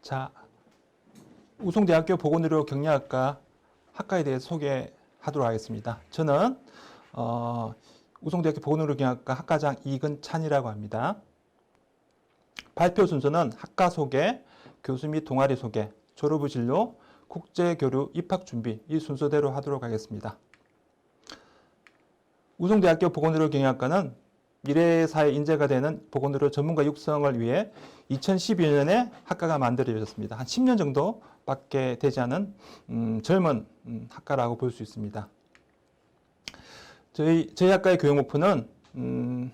자, 우송대학교 보건의료 경영학과 학과에 대해서 소개하도록 하겠습니다. 저는 우송대학교 보건의료 경영학과 학과장 이근찬이라고 합니다. 발표 순서는 학과 소개, 교수 및 동아리 소개, 졸업후 진로, 국제교류 입학 준비 이 순서대로 하도록 하겠습니다. 우송대학교 보건의료 경영학과는 미래사회 인재가 되는 보건의료 전문가 육성을 위해 2012년에 학과가 만들어졌습니다. 한 10년 정도밖에 되지 않은 젊은 학과라고 볼 수 있습니다. 저희 학과의 교육 목표는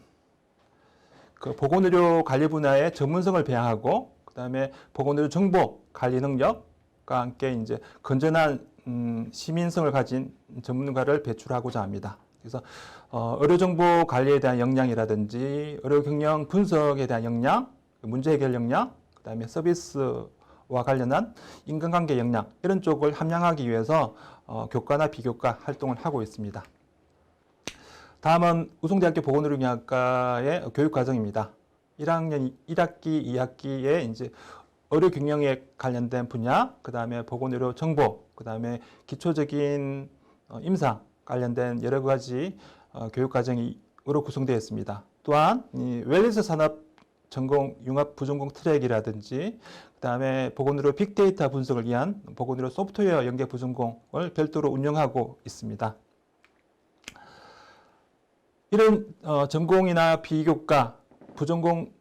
그 보건의료 관리 분야의 전문성을 배양하고, 그다음에 보건의료 정보 관리 능력과 함께 이제 건전한 시민성을 가진 전문가를 배출하고자 합니다. 그래서 의료정보 관리에 대한 역량이라든지 의료경영 분석에 대한 역량, 문제 해결 역량, 그다음에 서비스와 관련한 인간관계 역량 이런 쪽을 함양하기 위해서 교과나 비교과 활동을 하고 있습니다. 다음은 우송대학교 보건의료경영학과의 교육과정입니다. 1학년 1학기, 2학기에 이제 의료경영에 관련된 분야, 그다음에 보건의료 정보, 그다음에 기초적인 임상 관련된 여러 가지 교육과정으로 구성되어 있습니다. 또한 이 웰니스 산업 전공 융합 부전공 트랙이라든지, 그다음에 보건의료 빅데이터 분석을 위한 보건의료 소프트웨어 연계 부전공을 별도로 운영하고 있습니다. 이런 전공이나 비교과, 부전공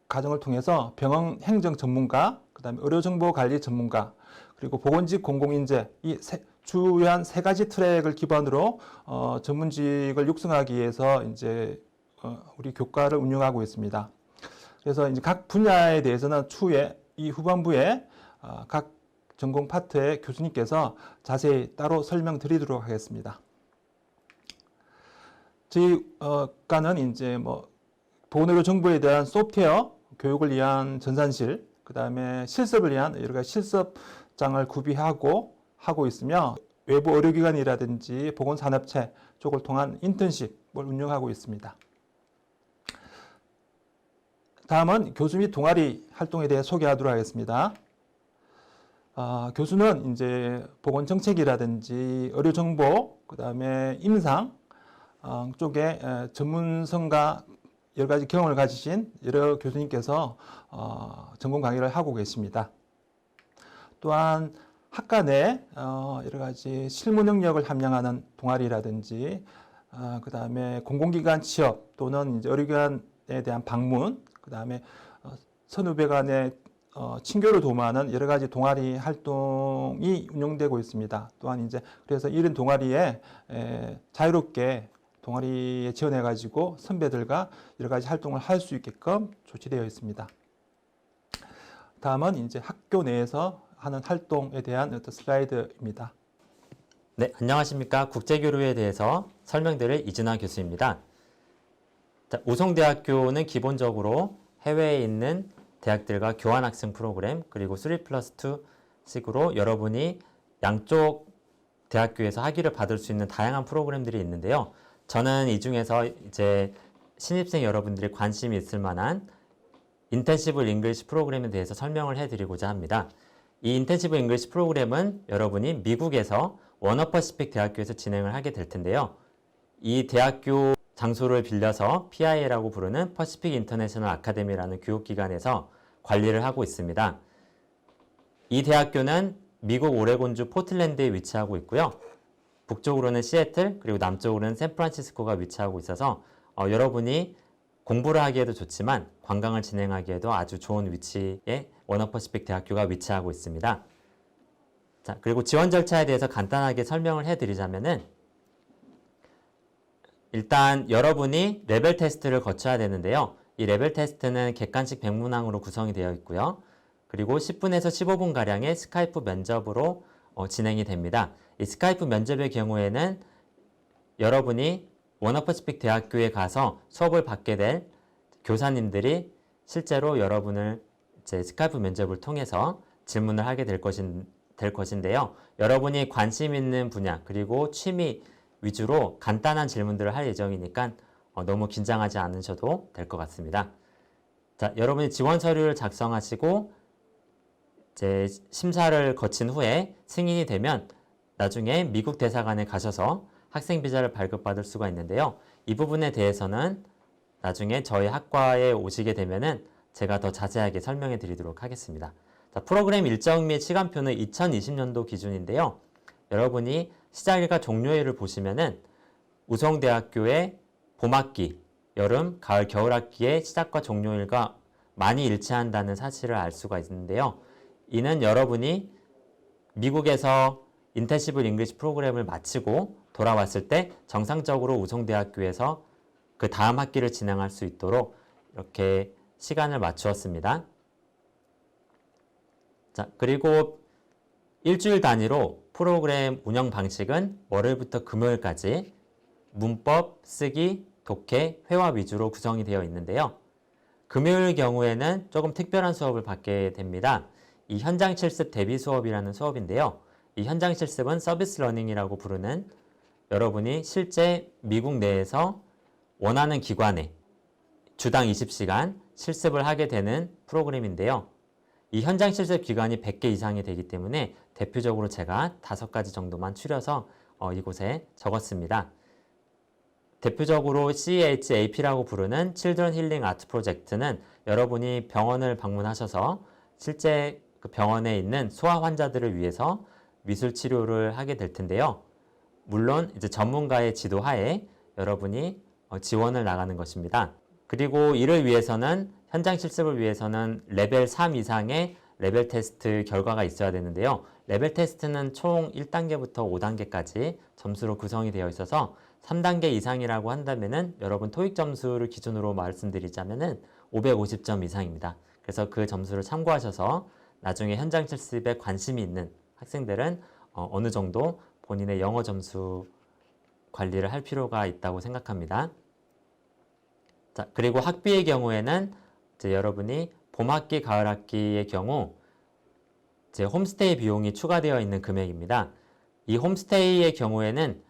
과정을 통해서 병원 행정 전문가, 그다음에 의료정보관리 전문가, 그리고 보건직 공공인재 이 주요한 세 가지 트랙을 기반으로 전문직을 육성하기 위해서 이제 우리 교과를 운영하고 있습니다. 그래서 이제 각 분야에 대해서는 추후에 이 후반부에 각 전공 파트의 교수님께서 자세히 따로 설명드리도록 하겠습니다. 저희 과는 이제 뭐 보건의료 정보에 대한 소프트웨어 교육을 위한 전산실, 그다음에 실습을 위한 여러 가지 실습장을 구비하고 있으며, 외부 의료기관이라든지 보건산업체 쪽을 통한 인턴십을 운영하고 있습니다. 다음은 교수 및 동아리 활동에 대해 소개하도록 하겠습니다. 교수는 이제 보건정책이라든지 의료정보, 그다음에 임상 쪽에 전문성과 여러 가지 경험을 가지신 여러 교수님께서 전공 강의를 하고 계십니다. 또한 학과 내 여러 가지 실무 능력을 함양하는 동아리라든지, 그다음에 공공기관 취업 또는 이제 의료기관에 대한 방문, 그다음에 선후배 간의 친교를 도모하는 여러 가지 동아리 활동이 운영되고 있습니다. 또한 이제 그래서 이런 동아리에 자유롭게 동아리에 지원해가지고 선배들과 여러 가지 활동을 할 수 있게끔 조치되어 있습니다. 다음은 이제 학교 내에서 하는 활동에 대한 어떤 슬라이드입니다. 네, 안녕하십니까. 국제교류에 대해서 설명드릴 이진화 교수입니다. 자, 우송대학교는 기본적으로 해외에 있는 대학들과 교환학생 프로그램, 그리고 3+2 식으로 여러분이 양쪽 대학교에서 학위를 받을 수 있는 다양한 프로그램들이 있는데요. 저는 이 중에서 이제 신입생 여러분들이 관심이 있을 만한 인텐시브 잉글리시 프로그램에 대해서 설명을 해드리고자 합니다. 이 인텐시브 잉글리시 프로그램은 여러분이 미국에서 워너퍼시픽 대학교에서 진행을 하게 될 텐데요. 이 대학교 장소를 빌려서 PIA라고 부르는 퍼시픽 인터내셔널 아카데미라는 교육기관에서 관리를 하고 있습니다. 이 대학교는 미국 오레곤주 포틀랜드에 위치하고 있고요. 북쪽으로는 시애틀, 그리고 남쪽으로는 샌프란시스코가 위치하고 있어서 여러분이 공부를 하기에도 좋지만 관광을 진행하기에도 아주 좋은 위치에 워너퍼시픽 대학교가 위치하고 있습니다. 자, 그리고 지원 절차에 대해서 간단하게 설명을 해드리자면은, 일단 여러분이 레벨 테스트를 거쳐야 되는데요. 이 레벨 테스트는 객관식 100문항으로 구성이 되어 있고요. 그리고 10분에서 15분가량의 스카이프 면접으로 진행이 됩니다. 이 스카이프 면접의 경우에는 여러분이 워너퍼시픽 대학교에 가서 수업을 받게 될 교사님들이 실제로 여러분을 이제 스카이프 면접을 통해서 질문을 하게 될 것인데요. 여러분이 관심 있는 분야, 그리고 취미 위주로 간단한 질문들을 할 예정이니까 너무 긴장하지 않으셔도 될 것 같습니다. 자, 여러분이 지원 서류를 작성하시고 이제 심사를 거친 후에 승인이 되면 나중에 미국 대사관에 가셔서 학생 비자를 발급받을 수가 있는데요. 이 부분에 대해서는 나중에 저희 학과에 오시게 되면은 제가 더 자세하게 설명해 드리도록 하겠습니다. 자, 프로그램 일정 및 시간표는 2020년도 기준인데요. 여러분이 시작일과 종료일을 보시면은 우성대학교의 봄학기, 여름, 가을, 겨울학기의 시작과 종료일과 많이 일치한다는 사실을 알 수가 있는데요. 이는 여러분이 미국에서 인텐시브 잉글리시 프로그램을 마치고 돌아왔을 때 정상적으로 우성대학교에서 그 다음 학기를 진행할 수 있도록 이렇게 시간을 맞추었습니다. 자, 그리고 일주일 단위로 프로그램 운영 방식은 월요일부터 금요일까지 문법, 쓰기, 독해, 회화 위주로 구성이 되어 있는데요. 금요일 경우에는 조금 특별한 수업을 받게 됩니다. 이 현장 실습 대비 수업이라는 수업인데요. 이 현장 실습은 서비스 러닝이라고 부르는 여러분이 실제 미국 내에서 원하는 기관에 주당 20시간 실습을 하게 되는 프로그램인데요. 이 현장 실습 기간이 100개 이상이 되기 때문에 대표적으로 제가 5가지 정도만 추려서 이곳에 적었습니다. 대표적으로 CHAP라고 부르는 Children Healing Art Project는 여러분이 병원을 방문하셔서 실제 그 병원에 있는 소아 환자들을 위해서 미술 치료를 하게 될 텐데요. 물론 이제 전문가의 지도하에 여러분이 지원을 나가는 것입니다. 그리고 이를 위해서는 현장 실습을 위해서는 레벨 3 이상의 레벨 테스트 결과가 있어야 되는데요. 레벨 테스트는 총 1단계부터 5단계까지 점수로 구성이 되어 있어서 3단계 이상이라고 한다면은 여러분 토익 점수를 기준으로 말씀드리자면은 550점 이상입니다. 그래서 그 점수를 참고하셔서 나중에 현장 실습에 관심이 있는 학생들은 어느 정도 본인의 영어 점수 관리를 할 필요가 있다고 생각합니다. 자, 그리고 학비의 경우에는 이제 여러분이 봄학기, 가을학기의 경우 이제 홈스테이 비용이 추가되어 있는 금액입니다. 이 홈스테이의 경우에는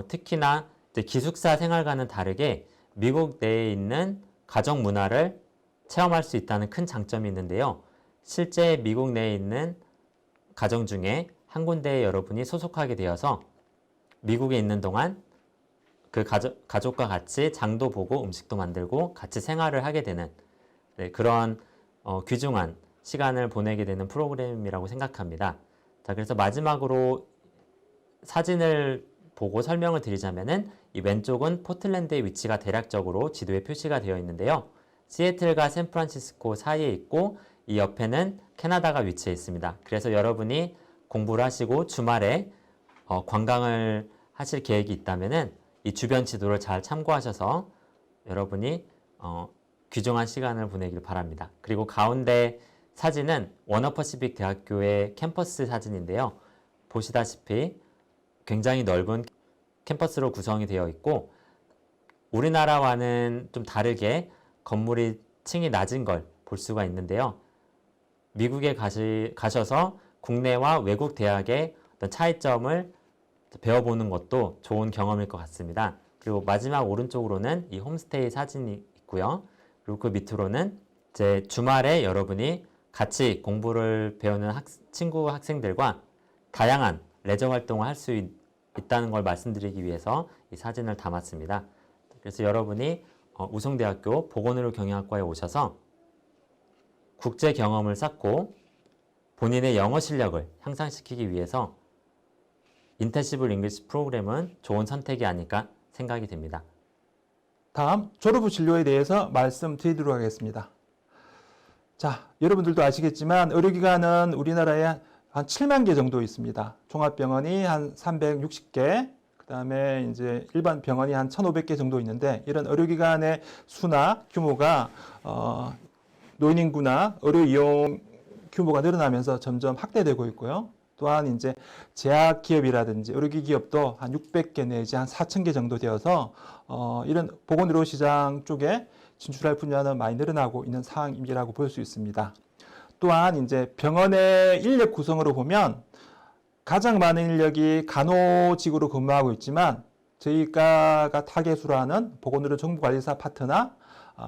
특히나 이제 기숙사 생활과는 다르게 미국 내에 있는 가정 문화를 체험할 수 있다는 큰 장점이 있는데요. 실제 미국 내에 있는 가정 중에 한 군데에 여러분이 소속하게 되어서 미국에 있는 동안 그 가족과 같이 장도 보고 음식도 만들고 같이 생활을 하게 되는 그런 귀중한 시간을 보내게 되는 프로그램이라고 생각합니다. 자, 그래서 마지막으로 사진을 보고 설명을 드리자면은 이 왼쪽은 포틀랜드의 위치가 대략적으로 지도에 표시가 되어 있는데요. 시애틀과 샌프란시스코 사이에 있고 이 옆에는 캐나다가 위치해 있습니다. 그래서 여러분이 공부를 하시고 주말에 관광을 하실 계획이 있다면은 이 주변 지도를 잘 참고하셔서 여러분이 귀중한 시간을 보내길 바랍니다. 그리고 가운데 사진은 워너퍼시픽 대학교의 캠퍼스 사진인데요. 보시다시피 굉장히 넓은 캠퍼스로 구성이 되어 있고 우리나라와는 좀 다르게 건물이 층이 낮은 걸 볼 수가 있는데요. 미국에 가셔서 국내와 외국 대학의 어떤 차이점을 배워보는 것도 좋은 경험일 것 같습니다. 그리고 마지막 오른쪽으로는 이 홈스테이 사진이 있고요. 그리고 그 밑으로는 이제 주말에 여러분이 같이 공부를 배우는 친구 학생들과 다양한 레저 활동을 할 수 있다는 걸 말씀드리기 위해서 이 사진을 담았습니다. 그래서 여러분이 우성대학교 보건의료 경영학과에 오셔서 국제 경험을 쌓고 본인의 영어 실력을 향상시키기 위해서 인텐시브 잉글리시 프로그램은 좋은 선택이 아닐까 생각이 됩니다. 다음 졸업후 진로에 대해서 말씀드리도록 하겠습니다. 자, 여러분들도 아시겠지만 의료기관은 우리나라에 한 7만 개 정도 있습니다. 종합병원이 한 360개, 그 다음에 이제 일반 병원이 한 1,500개 정도 있는데 이런 의료기관의 수나 규모가 노인 인구나 의료 이용 규모가 늘어나면서 점점 확대되고 있고요. 또한 이제 제약 기업이라든지 의료기 기업도 한 600개 내지 한 4,000개 정도 되어서 이런 보건의료 시장 쪽에 진출할 분야는 많이 늘어나고 있는 상황이라고 볼 수 있습니다. 또한 이제 병원의 인력 구성으로 보면 가장 많은 인력이 간호직으로 근무하고 있지만 저희가 타겟으로 하는 보건의료 정보관리사 파트나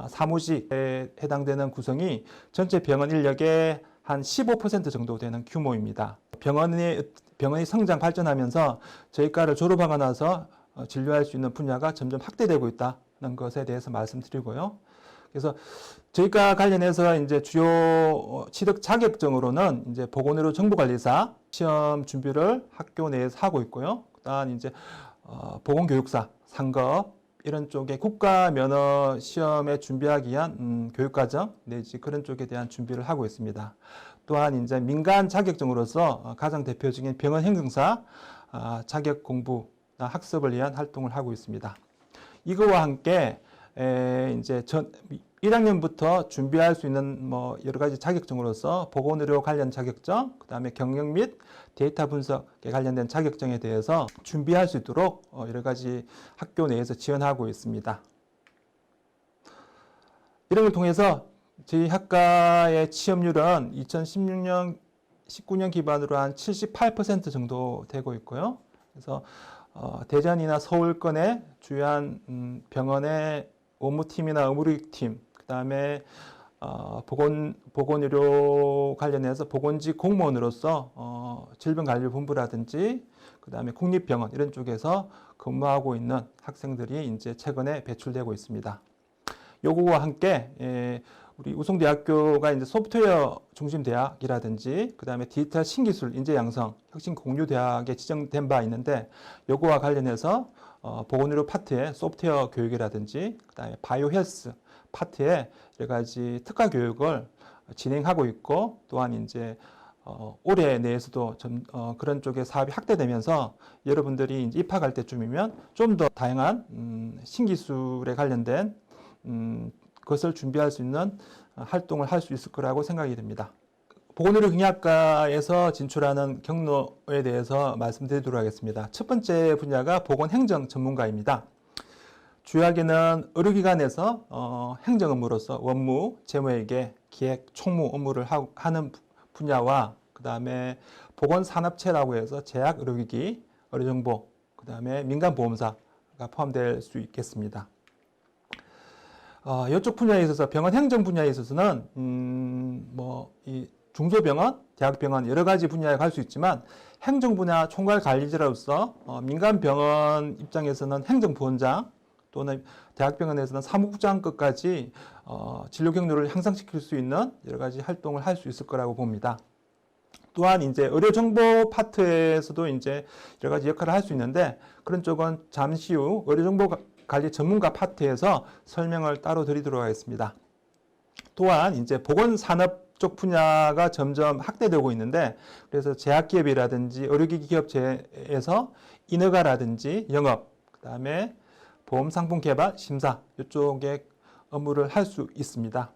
사무직에 해당되는 구성이 전체 병원 인력의 한 15% 정도 되는 규모입니다. 병원이 성장 발전하면서 저희과를 졸업하고 나서 진료할 수 있는 분야가 점점 확대되고 있다는 것에 대해서 말씀드리고요. 그래서 저희과 관련해서 이제 주요 취득 자격증으로는 이제 보건의료 정보관리사 시험 준비를 학교 내에서 하고 있고요. 그다음 이제 보건교육사, 상급 이런 쪽에 국가 면허 시험에 준비하기 위한 교육과정 내지 그런 쪽에 대한 준비를 하고 있습니다. 또한 이제 민간 자격증으로서 가장 대표적인 병원 행정사 자격 공부나 학습을 위한 활동을 하고 있습니다. 이거와 함께 이제 1학년부터 준비할 수 있는 뭐 여러 가지 자격증으로서 보건의료 관련 자격증, 그다음에 경영 및 데이터 분석에 관련된 자격증에 대해서 준비할 수 있도록 여러 가지 학교 내에서 지원하고 있습니다. 이런 걸 통해서 저희 학과의 취업률은 2016년, 19년 기반으로 한 78% 정도 되고 있고요. 그래서 대전이나 서울권의 주요한 병원의 업무팀이나 의무팀, 그다음에 보건의료 관련해서 보건직 공무원으로서 질병관리본부라든지 그다음에 국립병원 이런 쪽에서 근무하고 있는 학생들이 이제 최근에 배출되고 있습니다. 요거와 함께 우리 우송대학교가 이제 소프트웨어 중심 대학이라든지 그다음에 디지털 신기술 인재 양성 혁신 공유 대학에 지정된 바 있는데 요거와 관련해서 보건의료 파트의 소프트웨어 교육이라든지 그다음에 바이오 헬스 파트에 여러 가지 특화 교육을 진행하고 있고 또한 이제 올해 내에서도 그런 쪽의 사업이 확대되면서 여러분들이 이제 입학할 때쯤이면 좀 더 다양한 신기술에 관련된 것을 준비할 수 있는 활동을 할 수 있을 거라고 생각이 됩니다. 보건의료경영학과에서 진출하는 경로에 대해서 말씀드리도록 하겠습니다. 첫 번째 분야가 보건행정 전문가입니다. 주요하게는 의료기관에서 행정 업무로서 원무, 재무회계, 기획, 총무 업무를 하는 분야와 그 다음에 보건산업체라고 해서 제약, 의료기기, 의료정보, 그 다음에 민간보험사가 포함될 수 있겠습니다. 이쪽 분야에 있어서 병원 행정 분야에 있어서는 이 중소병원, 대학병원 여러 가지 분야에 갈 수 있지만 행정 분야 총괄 관리자로서 민간 병원 입장에서는 행정부원장 또는 대학병원에서는 사무국장급까지 진료 경로를 향상시킬 수 있는 여러 가지 활동을 할 수 있을 거라고 봅니다. 또한 이제 의료정보 파트에서도 이제 여러 가지 역할을 할 수 있는데 그런 쪽은 잠시 후 의료정보 관리 전문가 파트에서 설명을 따로 드리도록 하겠습니다. 또한 이제 보건산업 쪽 분야가 점점 확대되고 있는데 그래서 제약기업이라든지 의료기기 기업체에서 인허가라든지 영업, 그다음에 보험상품 개발, 심사 이쪽에 업무를 할 수 있습니다.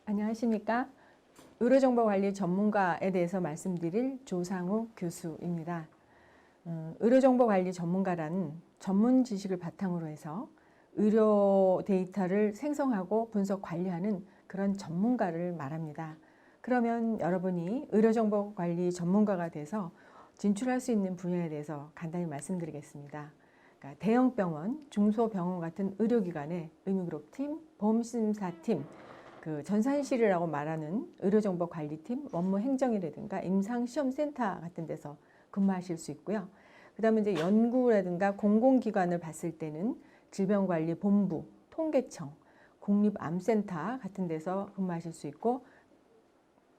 안녕하십니까? 의료정보관리 전문가에 대해서 말씀드릴 조상우 교수입니다. 의료정보관리 전문가란 전문 지식을 바탕으로 해서 의료 데이터를 생성하고 분석 관리하는 그런 전문가를 말합니다. 그러면 여러분이 의료정보관리 전문가가 돼서 진출할 수 있는 분야에 대해서 간단히 말씀드리겠습니다. 그러니까 대형병원, 중소병원 같은 의료기관의 의무기록팀, 보험심사팀, 그 전산실이라고 말하는 의료정보관리팀, 업무행정이라든가 임상시험센터 같은 데서 근무하실 수 있고요. 그 다음에 이제 연구라든가 공공기관을 봤을 때는 질병관리본부, 통계청, 국립암센터 같은 데서 근무하실 수 있고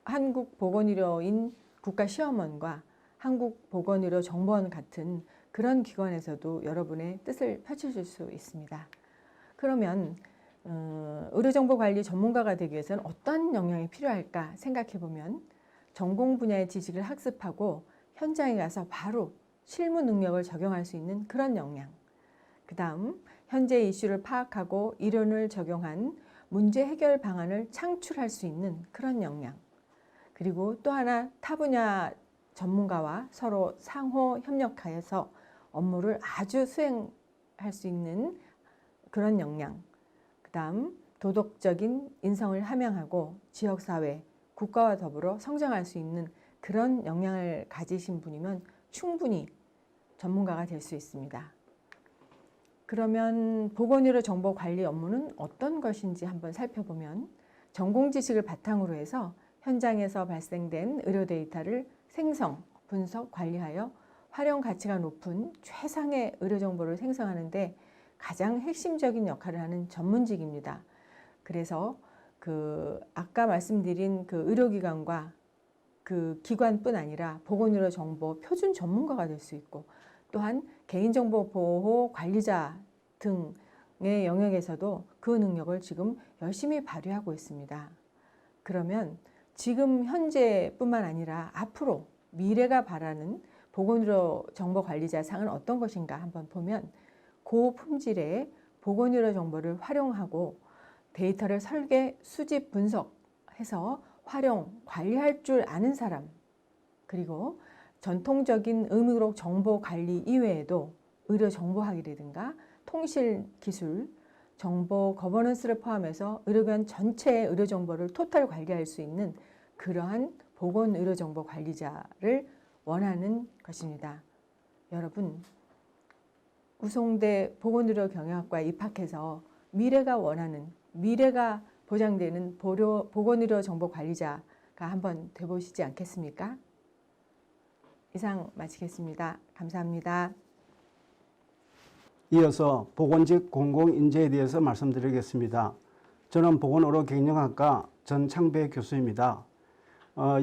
한국보건의료인 국가시험원과 한국보건의료정보원 같은 그런 기관에서도 여러분의 뜻을 펼치실 수 있습니다. 그러면 의료정보관리 전문가가 되기 위해서는 어떤 역량이 필요할까 생각해 보면 전공 분야의 지식을 학습하고 현장에 가서 바로 실무 능력을 적용할 수 있는 그런 역량, 그 다음 현재 이슈를 파악하고 이론을 적용한 문제 해결 방안을 창출할 수 있는 그런 역량, 그리고 또 하나 타 분야 전문가와 서로 상호 협력하여서 업무를 아주 수행할 수 있는 그런 역량, 그 다음 도덕적인 인성을 함양하고 지역사회, 국가와 더불어 성장할 수 있는 그런 역량을 가지신 분이면 충분히 전문가가 될 수 있습니다. 그러면 보건의료 정보 관리 업무는 어떤 것인지 한번 살펴보면 전공 지식을 바탕으로 해서 현장에서 발생된 의료 데이터를 생성, 분석, 관리하여 활용 가치가 높은 최상의 의료 정보를 생성하는데 가장 핵심적인 역할을 하는 전문직입니다. 그래서 아까 말씀드린 의료기관과 그 기관뿐 아니라 보건의료 정보 표준 전문가가 될 수 있고 또한 개인정보 보호 관리자 등의 영역에서도 그 능력을 지금 열심히 발휘하고 있습니다. 그러면 지금 현재뿐만 아니라 앞으로 미래가 바라는 보건의료 정보 관리자 상은 어떤 것인가 한번 보면 고품질의 보건의료 정보를 활용하고 데이터를 설계, 수집, 분석해서 활용, 관리할 줄 아는 사람, 그리고 전통적인 의무기록 정보 관리 이외에도 의료 정보학이라든가 통실 기술, 정보 거버넌스를 포함해서 의료기관 전체의 의료 정보를 토탈 관리할 수 있는 그러한 보건의료정보 관리자를 원하는 것입니다. 여러분, 우송대 보건의료경영학과에 입학해서 미래가 보장되는 보건의료정보 관리자가 한번 돼보시지 않겠습니까? 이상 마치겠습니다. 감사합니다. 이어서 보건직 공공인재에 대해서 말씀드리겠습니다. 저는 보건의료경영학과 전창배 교수입니다.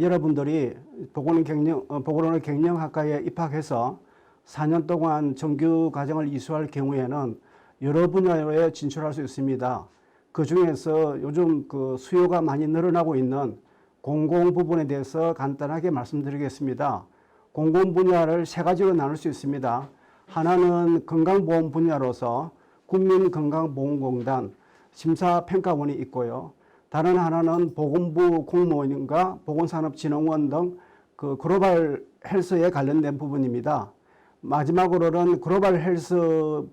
여러분들이 보건의료경영학과에 입학해서 4년 동안 정규 과정을 이수할 경우에는 여러 분야에 진출할 수 있습니다. 그 중에서 요즘 수요가 많이 늘어나고 있는 공공 부분에 대해서 간단하게 말씀드리겠습니다. 공공 분야를 세 가지로 나눌 수 있습니다. 하나는 건강보험 분야로서 국민건강보험공단 심사평가원이 있고요. 다른 하나는 보건부 공무원과 보건산업진흥원 등 글로벌 헬스에 관련된 부분입니다. 마지막으로는 글로벌 헬스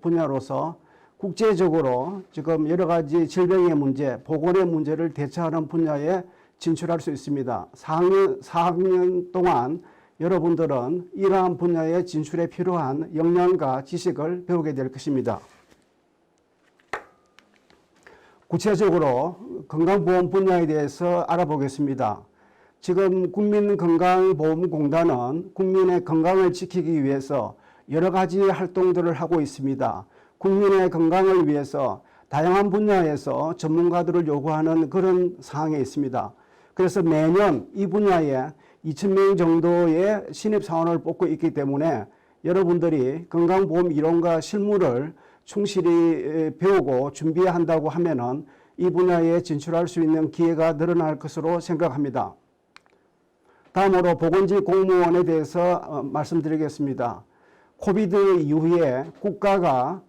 분야로서 국제적으로 지금 여러 가지 질병의 문제, 보건의 문제를 대처하는 분야에 진출할 수 있습니다. 4학년 동안 여러분들은 이러한 분야의 진출에 필요한 역량과 지식을 배우게 될 것입니다. 구체적으로 건강보험 분야에 대해서 알아보겠습니다. 지금 국민건강보험공단은 국민의 건강을 지키기 위해서 여러 가지 활동들을 하고 있습니다. 국민의 건강을 위해서 다양한 분야에서 전문가들을 요구하는 그런 상황에 있습니다. 그래서 매년 이 분야에 2,000명 정도의 신입사원을 뽑고 있기 때문에 여러분들이 건강보험 이론과 실무를 충실히 배우고 준비해야 한다고 하면은 이 분야에 진출할 수 있는 기회가 늘어날 것으로 생각합니다. 다음으로 보건직 공무원에 대해서 말씀드리겠습니다. 코비드 이후에 국가가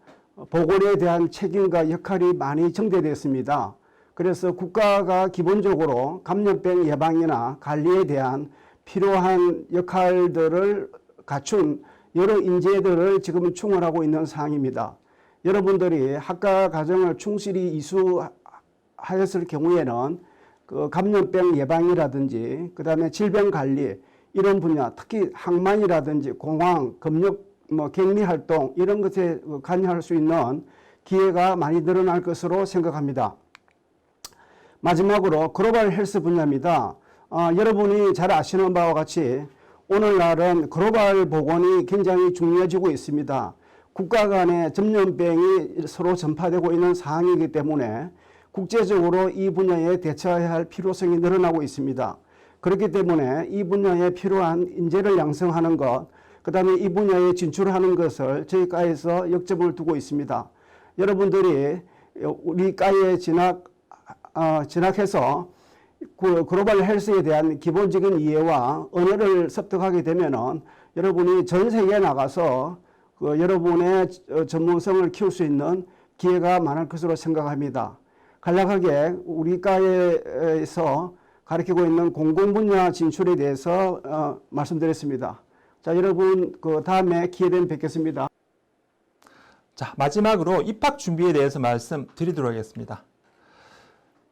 보건에 대한 책임과 역할이 많이 정대됐습니다. 그래서 국가가 기본적으로 감염병 예방이나 관리에 대한 필요한 역할들을 갖춘 여러 인재들을 지금 충원하고 있는 상황입니다. 여러분들이 학과 과정을 충실히 이수하였을 경우에는 감염병 예방이라든지 그다음에 질병 관리 이런 분야, 특히 항만이라든지 공황, 검역, 격리 활동 이런 것에 관여할 수 있는 기회가 많이 늘어날 것으로 생각합니다. 마지막으로 글로벌 헬스 분야입니다. 여러분이 잘 아시는 바와 같이 오늘날은 글로벌 보건이 굉장히 중요해지고 있습니다. 국가 간의 전염병이 서로 전파되고 있는 상황이기 때문에 국제적으로 이 분야에 대처해야 할 필요성이 늘어나고 있습니다. 그렇기 때문에 이 분야에 필요한 인재를 양성하는 것, 그 다음에 이 분야에 진출하는 것을 저희 과에서 역점을 두고 있습니다. 여러분들이 우리 과에 진학해서 글로벌 헬스에 대한 기본적인 이해와 언어를 습득하게 되면은 여러분이 전 세계에 나가서 여러분의 전문성을 키울 수 있는 기회가 많을 것으로 생각합니다. 간략하게 우리 과에서 가르치고 있는 공공 분야 진출에 대해서 말씀드렸습니다. 자, 여러분 다음에 기회 되면 뵙겠습니다. 자, 마지막으로 입학 준비에 대해서 말씀드리도록 하겠습니다.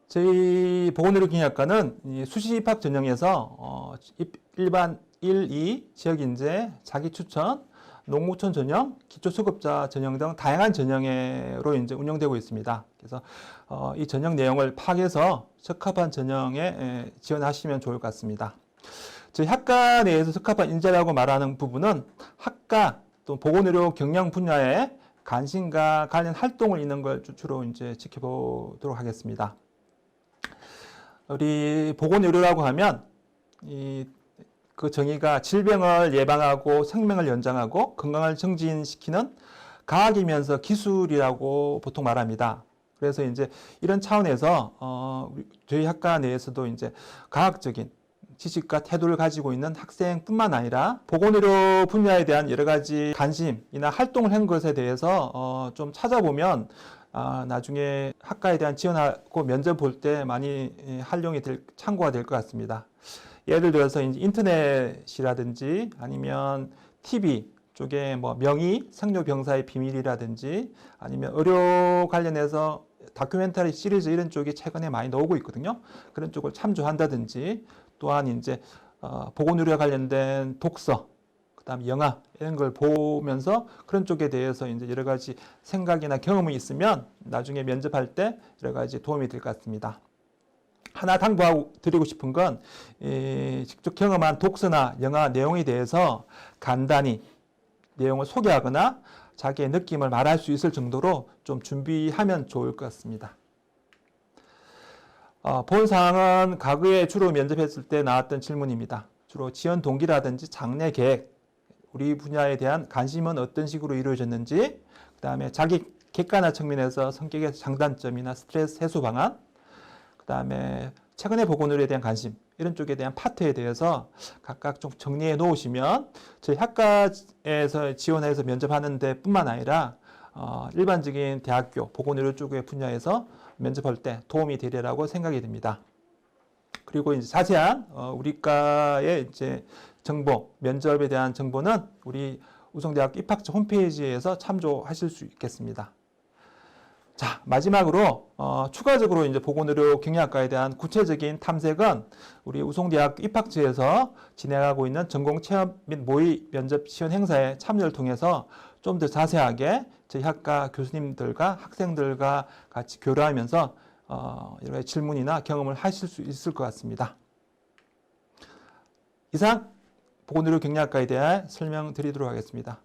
저희 보건의료경영학과는 수시 입학 전형에서 일반 1, 2 지역인재, 자기 추천, 농구촌 전형, 기초수급자 전형 등 다양한 전형으로 이제 운영되고 있습니다. 그래서 이 전형 내용을 파악해서 적합한 전형에 지원하시면 좋을 것 같습니다. 저희 학과 내에서 적합한 인재라고 말하는 부분은 학과 또 보건의료 경영 분야에 관심과 관련 활동을 있는 걸 주로 이제 지켜보도록 하겠습니다. 우리 보건의료라고 하면 그 정의가 질병을 예방하고 생명을 연장하고 건강을 증진시키는 과학이면서 기술이라고 보통 말합니다. 그래서 이제 이런 차원에서 저희 학과 내에서도 이제 과학적인 지식과 태도를 가지고 있는 학생뿐만 아니라 보건의료 분야에 대한 여러 가지 관심이나 활동을 한 것에 대해서 좀 찾아보면 나중에 학과에 대한 지원하고 면접 볼 때 많이 참고가 될 것 같습니다. 예를 들어서 이제 인터넷이라든지 아니면 TV 쪽에 뭐 명의 생로병사의 비밀이라든지 아니면 의료 관련해서 다큐멘터리 시리즈 이런 쪽이 최근에 많이 나오고 있거든요. 그런 쪽을 참조한다든지 또한 이제 보건의료 관련된 독서, 그다음 영화 이런 걸 보면서 그런 쪽에 대해서 이제 여러 가지 생각이나 경험이 있으면 나중에 면접할 때 여러 가지 도움이 될 것 같습니다. 하나 당부하고 드리고 싶은 건 직접 경험한 독서나 영화 내용에 대해서 간단히 내용을 소개하거나 자기의 느낌을 말할 수 있을 정도로 좀 준비하면 좋을 것 같습니다. 본 사항은 과거에 주로 면접했을 때 나왔던 질문입니다. 주로 지원 동기라든지 장래 계획, 우리 분야에 대한 관심은 어떤 식으로 이루어졌는지, 그 다음에 자기 객관화 측면에서 성격의 장단점이나 스트레스 해소 방안, 그 다음에 최근에 보건의료에 대한 관심, 이런 쪽에 대한 파트에 대해서 각각 좀 정리해 놓으시면 저희 학과에서 지원해서 면접하는 데 뿐만 아니라 일반적인 대학교 보건의료 쪽의 분야에서 면접할 때 도움이 되리라고 생각이 됩니다. 그리고 이제 자세한 우리 과의 이제 정보, 면접에 대한 정보는 우리 우성대학교 입학처 홈페이지에서 참조하실 수 있겠습니다. 자, 마지막으로 추가적으로 이제 보건의료 경영학과에 대한 구체적인 탐색은 우리 우송대학교 입학처에서 진행하고 있는 전공 체험 및 모의 면접 지원 행사의 참여를 통해서 좀 더 자세하게 저희 학과 교수님들과 학생들과 같이 교류하면서 여러 가지 질문이나 경험을 하실 수 있을 것 같습니다. 이상 보건의료 경영학과에 대해 설명드리도록 하겠습니다.